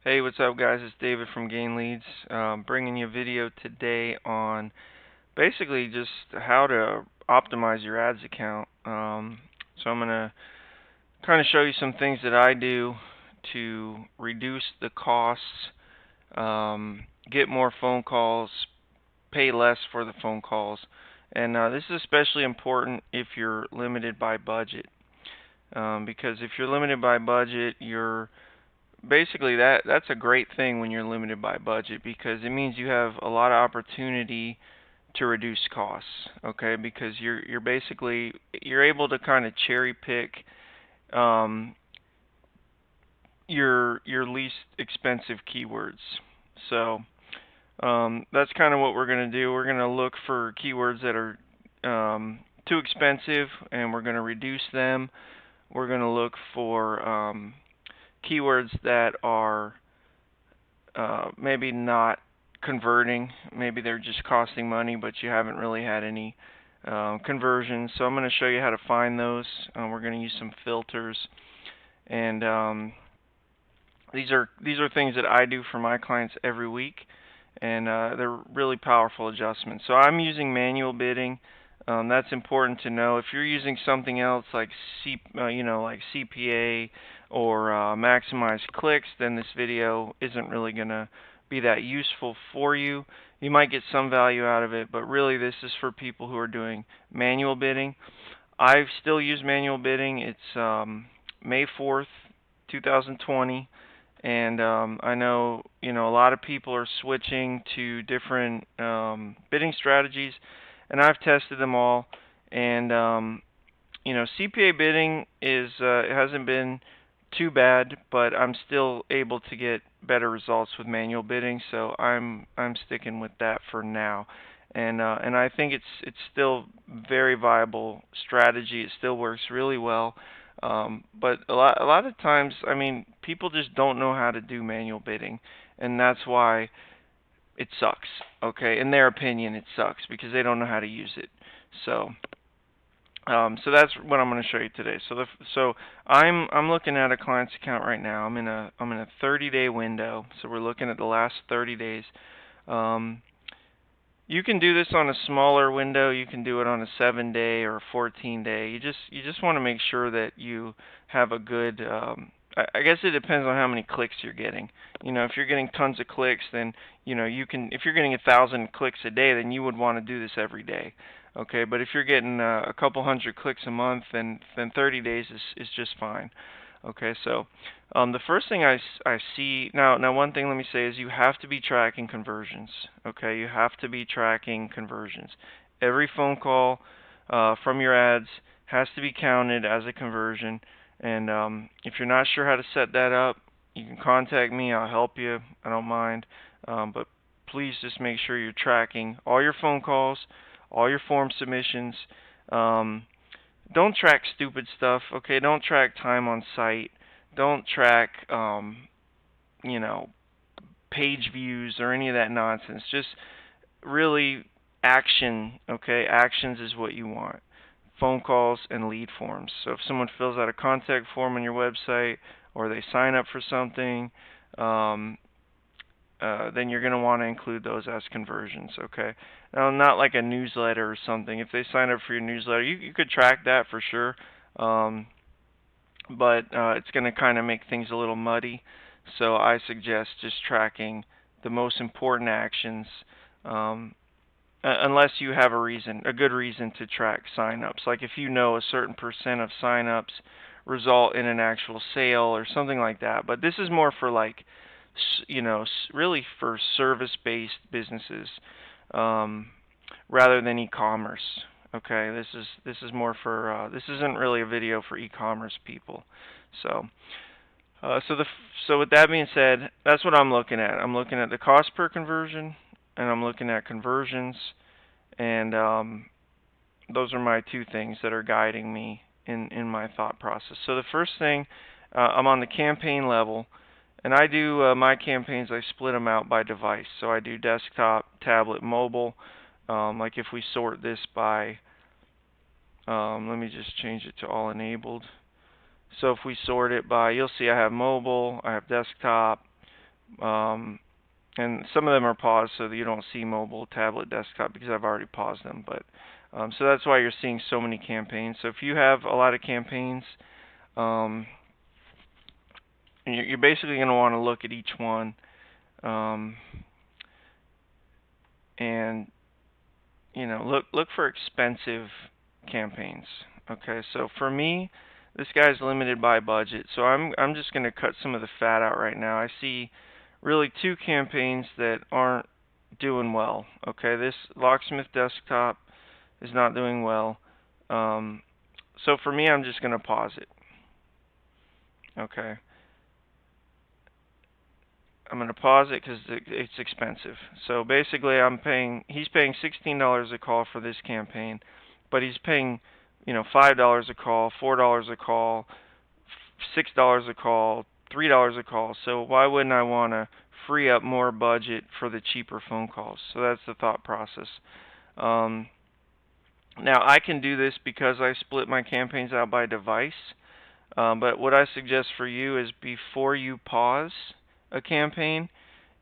Hey, what's up, guys? It's David from Gain Leads, bringing you a video today on basically just how to optimize your ads account. So I'm gonna kind of show you some things that I do to reduce the costs, get more phone calls, pay less for the phone calls, and this is especially important if you're limited by budget. Because if you're limited by budget, you're basically that's a great thing when you're limited by budget because it means you have a lot of opportunity to reduce costs, okay? Because you're basically you're able to kind of cherry pick um, your least expensive keywords. So that's kind of what we're going to do. We're going to look for keywords that are too expensive, and we're going to reduce them. We're going to look for keywords that are maybe not converting. Maybe they're just costing money, but you haven't really had any conversions. So I'm going to show you how to find those. We're going to use some filters, and these are things that I do for my clients every week, and they're really powerful adjustments. So I'm using manual bidding. That's important to know. If you're using something else like like CPA or maximize clicks, then this video isn't really going to be that useful for you. You might get some value out of it, but really this is for people who are doing manual bidding. I still use manual bidding. It's May 4th, 2020. And I know a lot of people are switching to different bidding strategies, and I've tested them all. And CPA bidding it hasn't been too bad, but I'm still able to get better results with manual bidding, so I'm sticking with that for now. And I think it's still very viable strategy. It still works really well. But a lot of times, I mean, people just don't know how to do manual bidding, and that's why it sucks. Okay, in their opinion, it sucks because they don't know how to use it. So, so that's what I'm going to show you today. So I'm looking at a client's account right now. I'm in a 30-day window. So we're looking at the last 30 days. Um, you can do this on a smaller window. You can do it on a 7-day or a 14-day. You just want to make sure that you have a good. I guess it depends on how many clicks you're getting. If you're getting tons of clicks, then you can. If you're getting 1,000 clicks a day, then you would want to do this every day. Okay, but if you're getting a couple hundred clicks a month, then 30 days is just fine. Okay, so the first thing I see now one thing let me say is you have to be tracking conversions. Okay, you have to be tracking conversions. Every phone call from your ads has to be counted as a conversion. And if you're not sure how to set that up, you can contact me. I'll help you. I don't mind. But please just make sure you're tracking all your phone calls, all your form submissions. Um, don't track stupid stuff, okay? Don't track time on site. Don't track, you know, page views or any of that nonsense. Just really action, okay? Actions is what you want. Phone calls and lead forms. So if someone fills out a contact form on your website or they sign up for something, um, then you're going to want to include those as conversions, okay? Now, not like a newsletter or something. If they sign up for your newsletter, you could track that for sure, um, but it's going to kind of make things a little muddy. So I suggest just tracking the most important actions, um, unless you have a good reason to track signups. Like if you know a certain percent of signups result in an actual sale or something like that. But this is more for like, really for service-based businesses, um, rather than e-commerce. Okay, this is more for this isn't really a video for e-commerce people. So. So with that being said, that's what I'm looking at. I'm looking at the cost per conversion, and I'm looking at conversions, and those are my two things that are guiding me in my thought process. So the first thing, I'm on the campaign level, and I do my campaigns. I split them out by device. So I do desktop, tablet, mobile. Like if we sort this by, let me just change it to all enabled. So if we sort it by, you'll see I have mobile, I have desktop, Um, and some of them are paused so that you don't see mobile, tablet, desktop because I've already paused them. But so that's why you're seeing so many campaigns. So if you have a lot of campaigns, um, you're basically going to want to look at each one, um, and look for expensive campaigns. Okay, so for me, this guy's limited by budget, so I'm just going to cut some of the fat out right now. I see really two campaigns that aren't doing well. Okay, this Locksmith Desktop is not doing well. Um, so for me, I'm just going to pause it. Okay, I'm going to pause it because it's expensive. So basically, he's paying $16 a call for this campaign, but he's paying, $5 a call, $4 a call, $6 a call, $3 a call. So why wouldn't I want to free up more budget for the cheaper phone calls? So that's the thought process. Um, Now I can do this because I split my campaigns out by device. But what I suggest for you is before you pause a campaign,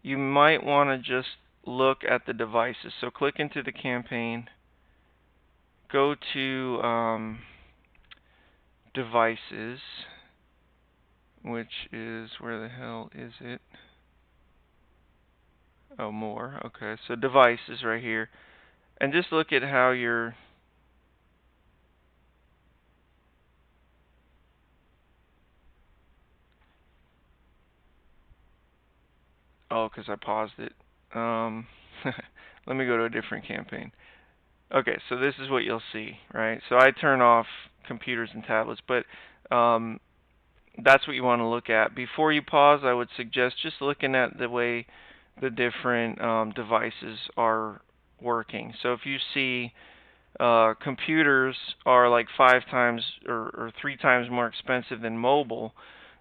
you might want to just look at the devices. So click into the campaign, go to devices, which is, where the hell is it? Oh, more. Okay, so devices right here. And just look at how your oh, because I paused it. Let me go to a different campaign. Okay, so this is what you'll see, right? So I turn off computers and tablets, but that's what you want to look at. Before you pause, I would suggest just looking at the way the different devices are working. So if you see computers are like 5 times or 3 times more expensive than mobile,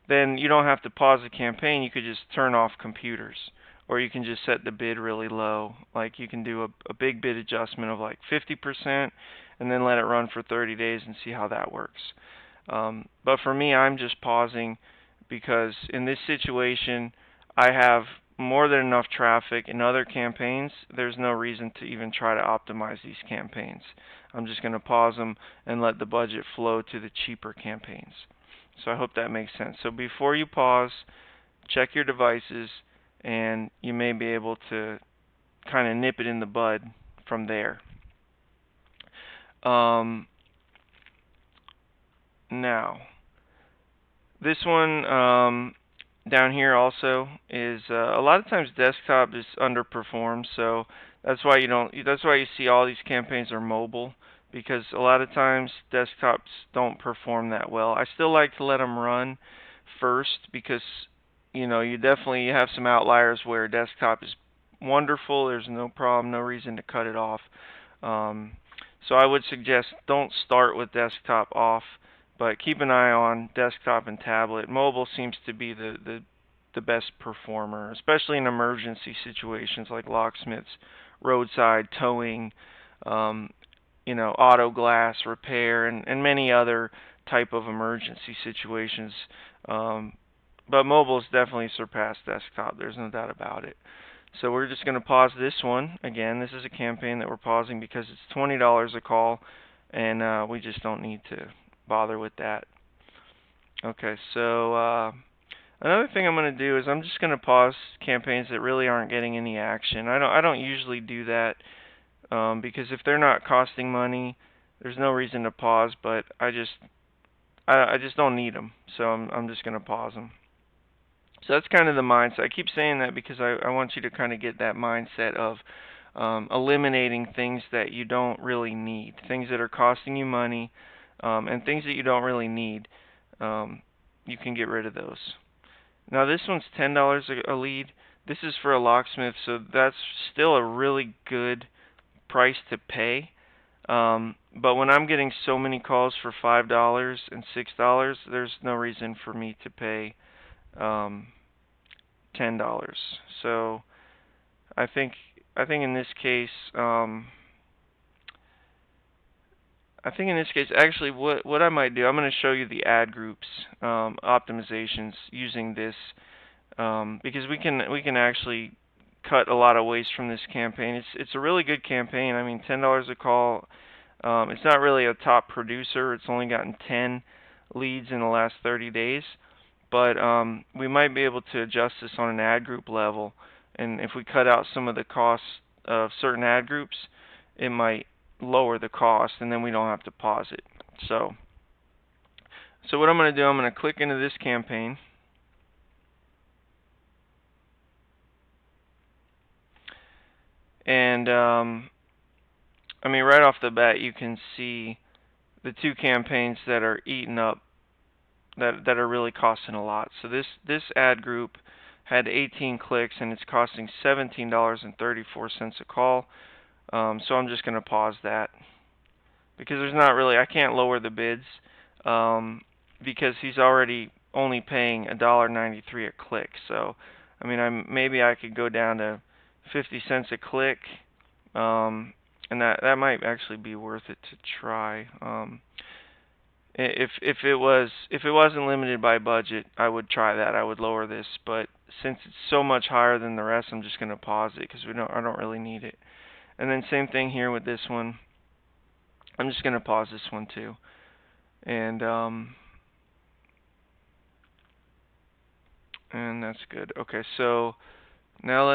then you don't have to pause the campaign. You could just turn off computers, or you can just set the bid really low. Like you can do a big bid adjustment of like 50%, and then let it run for 30 days and see how that works. But for me, I'm just pausing because in this situation, I have more than enough traffic in other campaigns. There's no reason to even try to optimize these campaigns. I'm just going to pause them and let the budget flow to the cheaper campaigns. So I hope that makes sense. So before you pause, check your devices, and you may be able to kind of nip it in the bud from there. Now, this one down here also is a lot of times desktop is underperformed, so that's why you don't. That's why you see all these campaigns are mobile, because a lot of times desktops don't perform that well. I still like to let them run first because you definitely have some outliers where desktop is wonderful. There's no problem, no reason to cut it off. Um, so I would suggest don't start with desktop off, but keep an eye on desktop and tablet. Mobile seems to be the best performer, especially in emergency situations like locksmiths, roadside towing, um, auto glass repair, and many other type of emergency situations. Um, but mobile's definitely surpassed desktop. There's no doubt about it. So we're just going to pause this one. Again, this is a campaign that we're pausing because it's $20 a call, and we just don't need to bother with that. Okay, so another thing I'm going to do is I'm just going to pause campaigns that really aren't getting any action. I don't usually do that because if they're not costing money, there's no reason to pause. But I just don't need them, so I'm just going to pause them. So that's kind of the mindset. I keep saying that because I want you to kind of get that mindset of eliminating things that you don't really need, things that are costing you money, and things that you don't really need. You can get rid of those. Now this one's $10 a lead. This is for a locksmith, so that's still a really good price to pay. But when I'm getting so many calls for $5 and $6, there's no reason for me to pay um, $10. So I think in this case, actually, what I might do, I'm going to show you the ad groups optimizations using this because we can actually cut a lot of waste from this campaign. It's a really good campaign. I mean, $10 a call. It's not really a top producer. It's only gotten 10 leads in the last 30 days, but we might be able to adjust this on an ad group level. And if we cut out some of the costs of certain ad groups, it might lower the cost, and then we don't have to pause it. So what I'm going to do, I'm going to click into this campaign. And I mean, right off the bat, you can see the two campaigns that are eating up, that are really costing a lot. So this ad group had 18 clicks, and it's costing $17.34 a call. So I'm just going to pause that, because there's not really, I can't lower the bids, because he's already only paying $1.93 a click. So I mean, maybe I could go down to 50 cents a click, and that might actually be worth it to try. If it wasn't limited by budget, I would try that. I would lower this, but since it's so much higher than the rest, I'm just going to pause it, because I don't really need it. And then same thing here with this one. I'm just going to pause this one too. And that's good. Okay, so now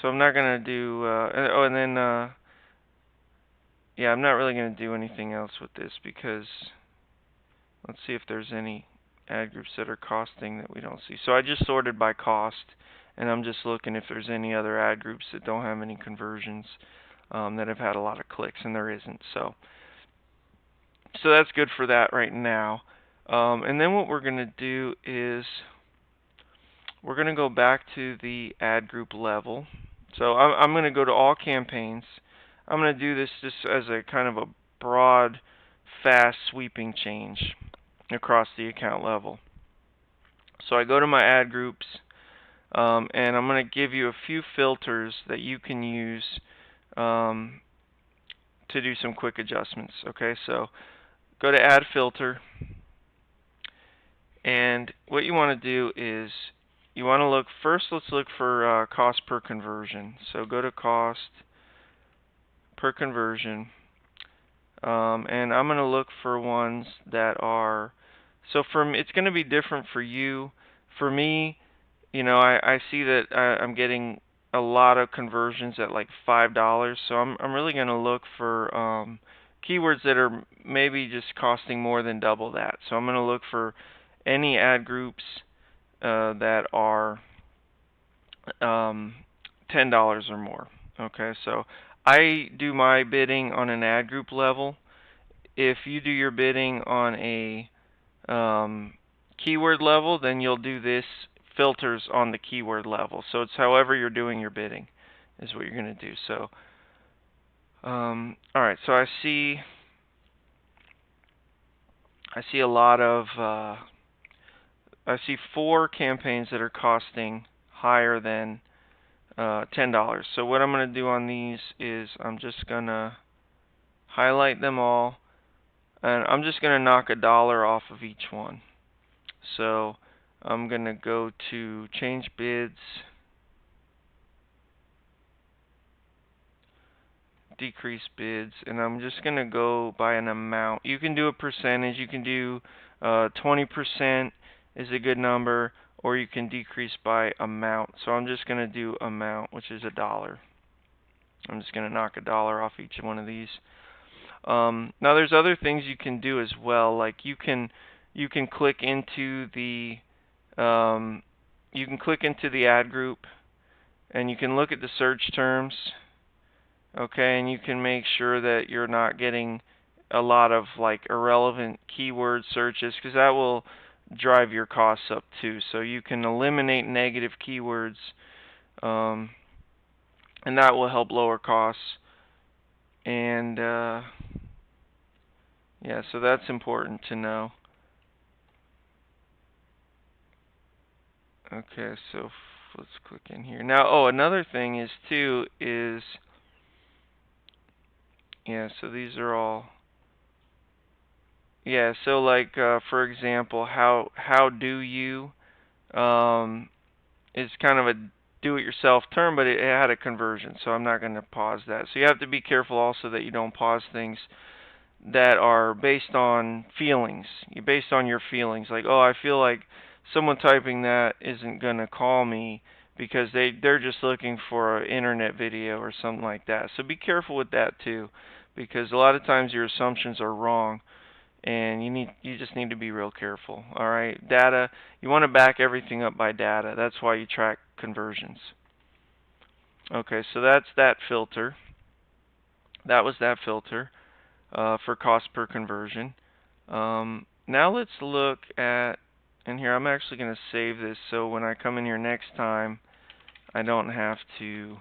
so I'm not going to do, and then, yeah, I'm not really going to do anything else with this, because let's see if there's any ad groups that are costing that we don't see. So I just sorted by cost, and I'm just looking if there's any other ad groups that don't have any conversions, that have had a lot of clicks, and there isn't. So that's good for that right now. And then what we're going to do is we're going to go back to the ad group level. So I'm going to go to all campaigns. I'm going to do this just as a kind of a broad, fast, sweeping change across the account level. So I go to my ad groups, and I'm going to give you a few filters that you can use to do some quick adjustments. Okay, so go to add filter, and what you want to do is you want to look first. Let's look for cost per conversion. So go to cost per conversion, and I'm going to look for ones that are, so it's going to be different for you. For me, I see that I'm getting a lot of conversions at like $5, so I'm really going to look for keywords that are maybe just costing more than double that. So I'm going to look for any ad groups that are $10 or more. Okay, so I do my bidding on an ad group level. If you do your bidding on a keyword level, then you'll do this filters on the keyword level. So it's however you're doing your bidding is what you're going to do. So all right, so I see a lot of I see 4 campaigns that are costing higher than $10. So what I'm going to do on these is I'm just going to highlight them all, and I'm just going to knock $1 off of each one. So I'm going to go to change bids, decrease bids, and I'm just going to go by an amount. You can do a percentage. You can do 20% is a good number, or you can decrease by amount. So I'm just going to do amount, which is $1. I'm just going to knock $1 off each one of these. Now there's other things you can do as well. Like you can click into the ad group, and you can look at the search terms. Okay, and you can make sure that you're not getting a lot of like irrelevant keyword searches, because that will drive your costs up too. So you can eliminate negative keywords, and that will help lower costs. And yeah, so that's important to know. Okay, so let's click in here. Now, another thing is yeah, so these are all, yeah, so like for example, how do you is kind of a do-it-yourself term, but it had a conversion, so I'm not going to pause that. So you have to be careful also that you don't pause things that are based on feelings. Based on your feelings, like, oh, I feel like someone typing that isn't going to call me because they're just looking for an internet video or something like that. So be careful with that too, because a lot of times your assumptions are wrong, and you just need to be real careful. All right, data, you want to back everything up by data. That's why you track conversions. Okay, so that's that filter. That was that filter for cost per conversion. Now let's look at, and here I'm actually going to save this so when I come in here next time, I don't have to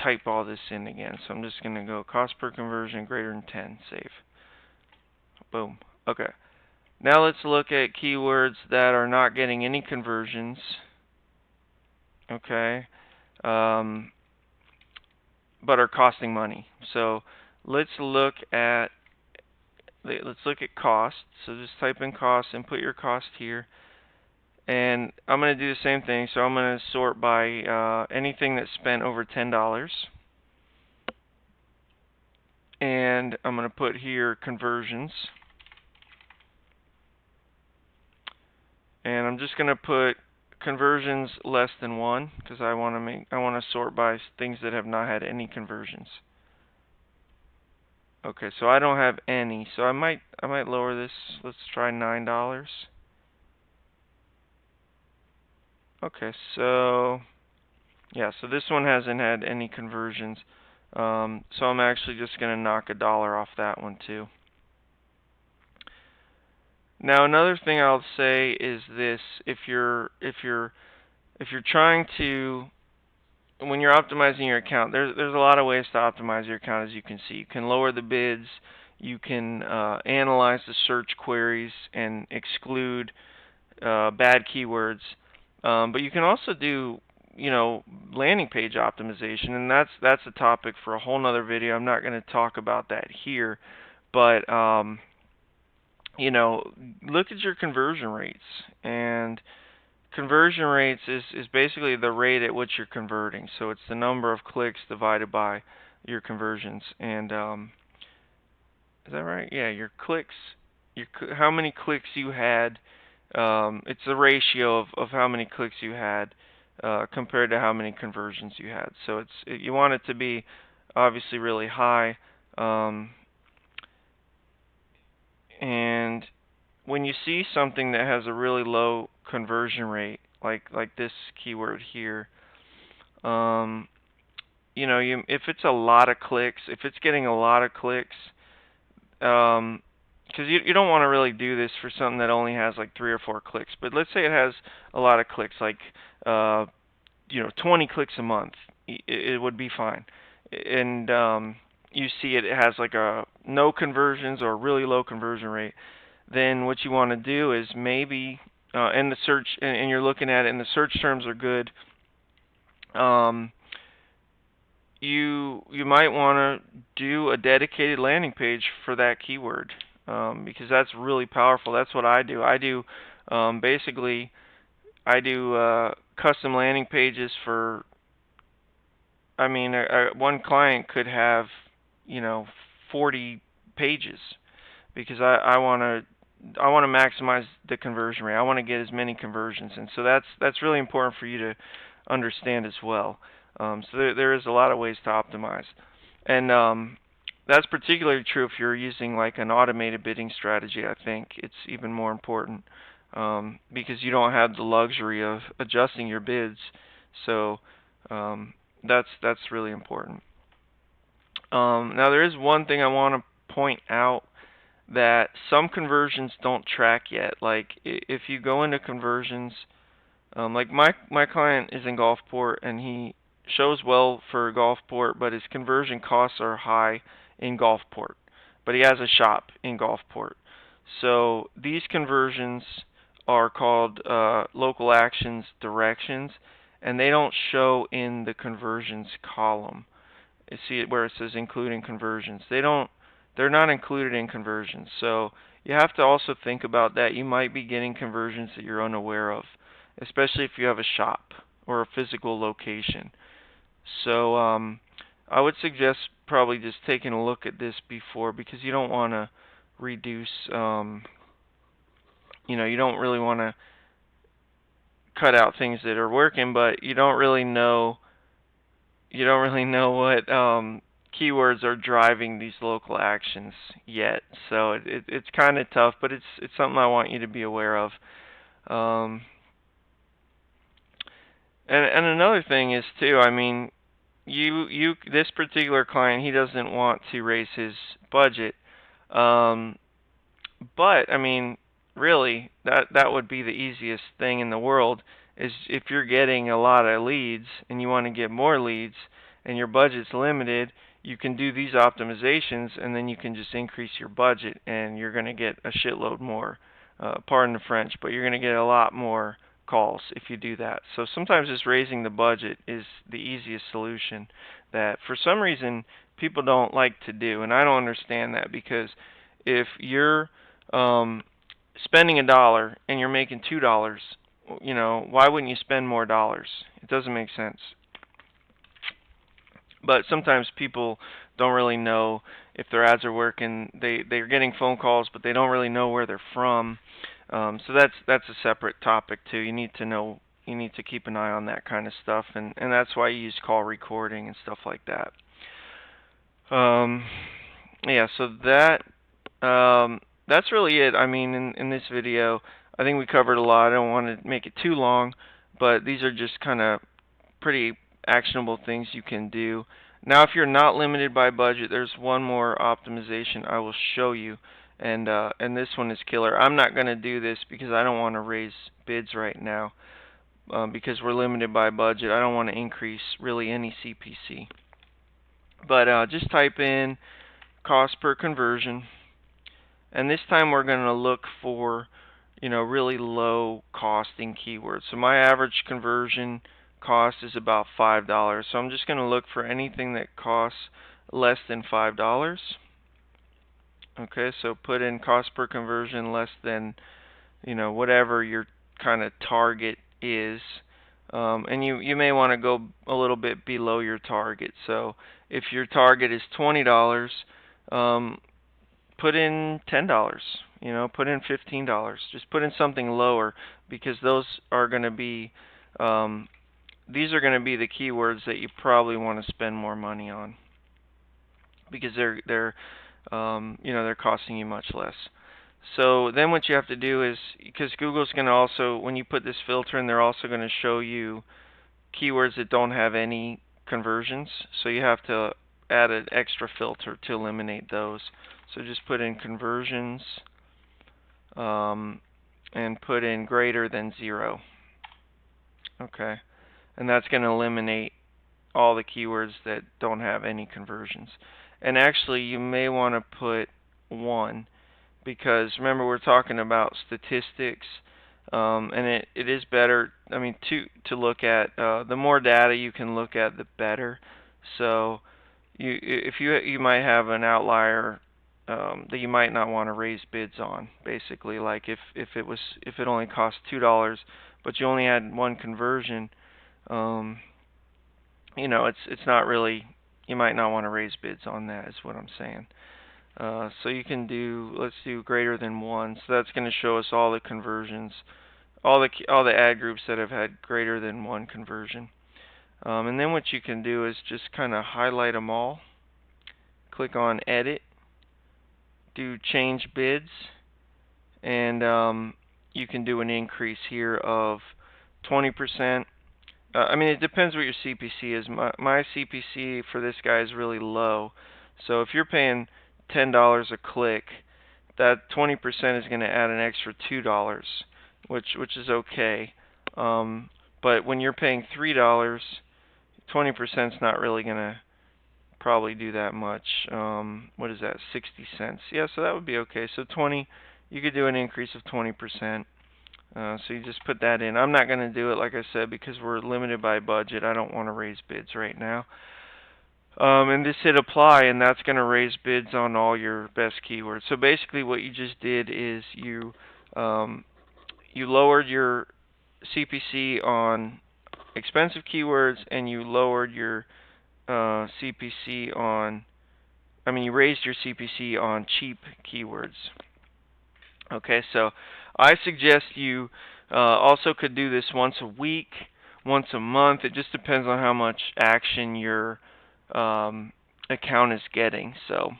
type all this in again. So I'm just going to go cost per conversion greater than 10, save. Boom. Okay. Now let's look at keywords that are not getting any conversions. Okay. But are costing money. So let's look at cost. So just type in cost and put your cost here. And I'm going to do the same thing. So I'm going to sort by anything that's spent over $10. And I'm going to put here conversions. And I'm just going to put conversions less than 1 because I want to sort by things that have not had any conversions. Okay, so I don't have any, so I might lower this. Let's try $9. Okay, so yeah, so this one hasn't had any conversions. So I'm actually just going to knock $1 off that one too. Now another thing I'll say is this: if you're trying to, when you're optimizing your account, there's a lot of ways to optimize your account. As you can see, you can lower the bids, you can analyze the search queries and exclude bad keywords, but you can also do, landing page optimization, and that's a topic for a whole nother video. I'm not going to talk about that here, but look at your conversion rates. And conversion rates is basically the rate at which you're converting. So it's the number of clicks divided by your conversions. And is that right? Yeah, your clicks, how many clicks you had. It's the ratio of how many clicks you had compared to how many conversions you had. So you want it to be obviously really high. And when you see something that has a really low conversion rate, like this keyword here, if it's a lot of clicks, if it's getting a lot of clicks, because you don't want to really do this for something that only has like 3 or 4 clicks. But let's say it has a lot of clicks, like 20 clicks a month, it would be fine. And you see it has like a no conversions or really low conversion rate. Then what you want to do is maybe in the search, and you're looking at it, and the search terms are good. You might want to do a dedicated landing page for that keyword because that's really powerful. That's what I do. Basically I do custom landing pages for. I mean, one client could have 40 pages because I want to maximize the conversion rate. I want to get as many conversions, and so that's really important for you to understand as well. So there is a lot of ways to optimize, and that's particularly true if you're using like an automated bidding strategy. I think it's even more important because you don't have the luxury of adjusting your bids. So that's really important. Now there is one thing I want to point out, that some conversions don't track yet. Like if you go into conversions, like my client is in Gulfport and he shows well for Gulfport, but his conversion costs are high in Gulfport. But he has a shop in Gulfport. So these conversions are called local actions directions, and they don't show in the conversions column. You see it where it says including conversions. They're not included in conversions. So you have to also think about that. You might be getting conversions that you're unaware of. especially if you have a shop or a physical location. So I would suggest probably just taking a look at this before, because you don't want to reduce, you don't really want to cut out things that are working, but you don't really know what keywords are driving these local actions yet. So it's kind of tough, but it's something I want you to be aware of. Um, and another thing is too, I mean, this particular client, he doesn't want to raise his budget. Um, but I mean, really, that would be the easiest thing in the world, is if you're getting a lot of leads and you want to get more leads and your budget's limited, you can do these optimizations and then you can just increase your budget and you're going to get a shitload more. Pardon the French, but you're going to get a lot more calls if you do that. So sometimes just raising the budget is the easiest solution that for some reason people don't like to do, and I don't understand that, because if you're spending $1 and you're making $2, why wouldn't you spend more dollars? It doesn't make sense. But sometimes people don't really know if their ads are working. They're getting phone calls, but they don't really know where they're from. So that's a separate topic too. You need to know. You need to keep an eye on that kind of stuff, and that's why you use call recording and stuff like that. Yeah, so that's really it. I mean, in this video, I think we covered a lot. I don't want to make it too long, but these are just kind of pretty actionable things you can do. Now, if you're not limited by budget, there's one more optimization I will show you, and this one is killer. I'm not going to do this because I don't want to raise bids right now, because we're limited by budget. I don't want to increase really any CPC. But just type in cost per conversion, and this time we're going to look for really low costing keywords. So my average conversion cost is about $5. So I'm just going to look for anything that costs less than $5. Okay, so put in cost per conversion less than whatever your kind of target is. And you may want to go a little bit below your target. So if your target is $20, put in $10. Put in $15. Just put in something lower, because those are going to be these are going to be the keywords that you probably want to spend more money on, because they're costing you much less. So then what you have to do is, because Google's going to also, when you put this filter in, they're also going to show you keywords that don't have any conversions. So you have to add an extra filter to eliminate those. So just put in conversions, and put in greater than 0. Okay, and that's going to eliminate all the keywords that don't have any conversions. And actually, you may want to put 1, because remember, we're talking about statistics, and it is better. I mean, to look at the more data you can look at, the better. So if you might have an outlier that you might not want to raise bids on. Basically, like if it only cost $2, but you only had 1 conversion, it's not really. You might not want to raise bids on that, is what I'm saying. So you can let's do greater than 1. So that's going to show us all the conversions, all the ad groups that have had greater than 1 conversion. And then what you can do is just kind of highlight them all. Click on Edit. Do change bids, and you can do an increase here of 20%. I mean, it depends what your CPC is. My CPC for this guy is really low. So if you're paying $10 a click, that 20% is going to add an extra $2, which is okay. But when you're paying $3, 20% is not really going to probably do that much. What is that? 60 cents. Yeah, so that would be okay. So 20, you could do an increase of 20%. So you just put that in. I'm not going to do it, like I said, because we're limited by budget. I don't want to raise bids right now. And just hit apply, and that's going to raise bids on all your best keywords. So basically what you just did is you lowered your CPC on expensive keywords and you lowered your CPC on, you raised your CPC on cheap keywords. Okay, so I suggest you also could do this once a week, once a month. It just depends on how much action your account is getting. So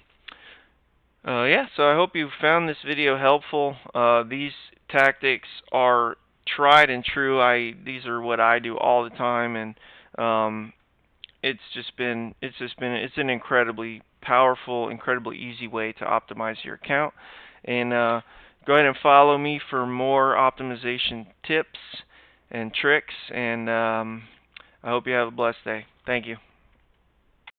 yeah, so I hope you found this video helpful. These tactics are tried and true. These are what I do all the time, and it's an incredibly powerful, incredibly easy way to optimize your account. And go ahead and follow me for more optimization tips and tricks. And I hope you have a blessed day. Thank you.